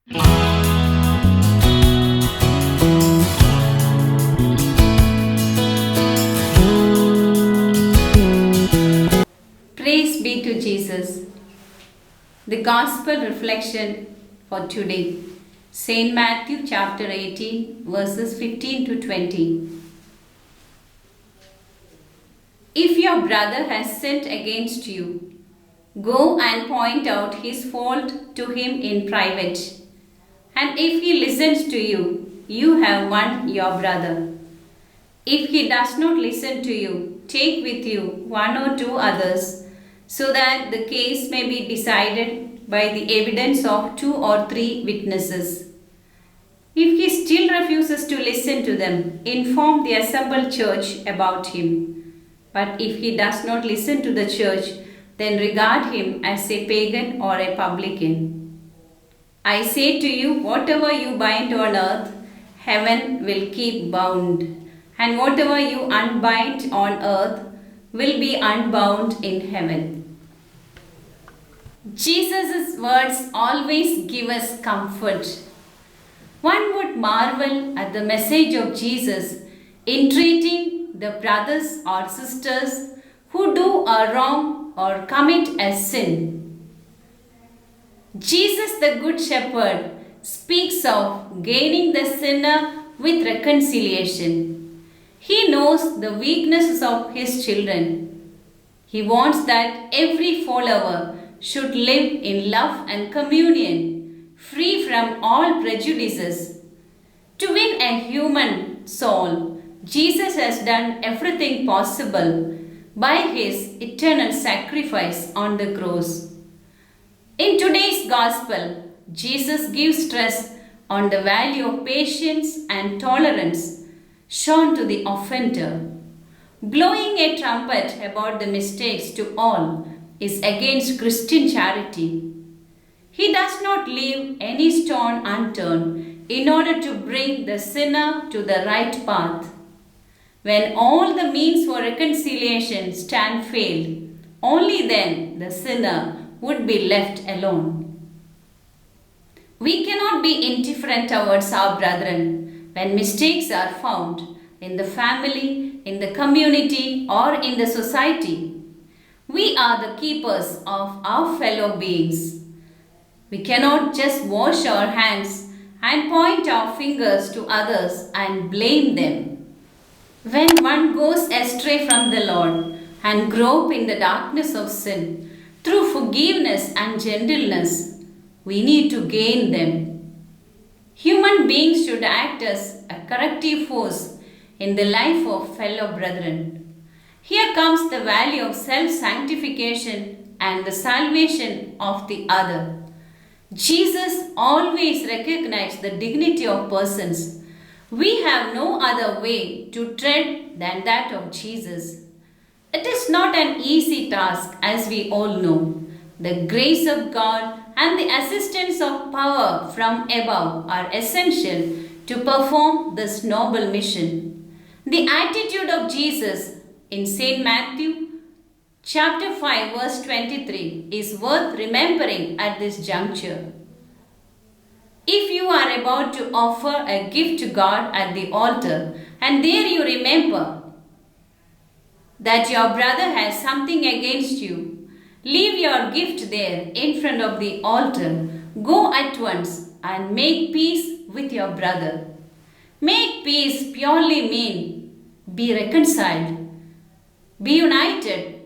Praise be to Jesus. The Gospel reflection for today, St. Matthew chapter 18, verses 15 to 20. If your brother has sinned against you, go and point out his fault to him in private. And if he listens to you, you have won your brother. If he does not listen to you, take with you one or two others, so that the case may be decided by the evidence of two or three witnesses. If he still refuses to listen to them, inform the assembled church about him. But if he does not listen to the church, then regard him as a pagan or a publican. I say to you, whatever you bind on earth, heaven will keep bound, and whatever you unbind on earth will be unbound in heaven. Jesus' words always give us comfort. One would marvel at the message of Jesus in treating the brothers or sisters who do a wrong or commit a sin. Jesus, the Good Shepherd, speaks of gaining the sinner with reconciliation. He knows the weaknesses of his children. He wants that every follower should live in love and communion, free from all prejudices. To win a human soul, Jesus has done everything possible by his eternal sacrifice on the cross. In today's Gospel, Jesus gives stress on the value of patience and tolerance shown to the offender. Blowing a trumpet about the mistakes to all is against Christian charity. He does not leave any stone unturned in order to bring the sinner to the right path. When all the means for reconciliation stand failed, only then the sinner would be left alone. We cannot be indifferent towards our brethren when mistakes are found in the family, in the community, or in the society. We are the keepers of our fellow beings. We cannot just wash our hands and point our fingers to others and blame them. When one goes astray from the Lord and grope in the darkness of sin, through forgiveness and gentleness, we need to gain them. Human beings should act as a corrective force in the life of fellow brethren. Here comes the value of self-sanctification and the salvation of the other. Jesus always recognized the dignity of persons. We have no other way to tread than that of Jesus. It is not an easy task, as we all know. The grace of God and the assistance of power from above are essential to perform this noble mission. The attitude of Jesus in St. Matthew chapter 5 verse 23 is worth remembering at this juncture. If you are about to offer a gift to God at the altar and there you remember that your brother has something against you, leave your gift there in front of the altar. Go at once and make peace with your brother. Make peace purely mean be reconciled. Be united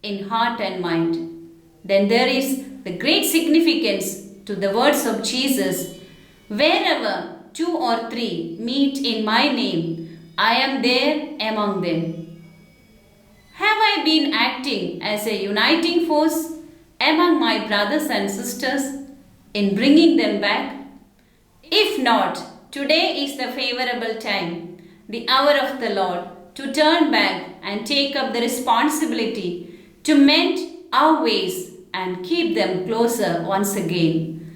in heart and mind. Then there is the great significance to the words of Jesus, wherever two or three meet in my name, I am there among them. Have I been acting as a uniting force among my brothers and sisters in bringing them back? If not, today is the favorable time, the hour of the Lord, to turn back and take up the responsibility to mend our ways and keep them closer once again.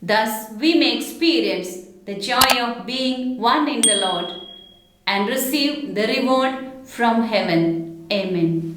Thus, we may experience the joy of being one in the Lord and receive the reward from heaven. Amen.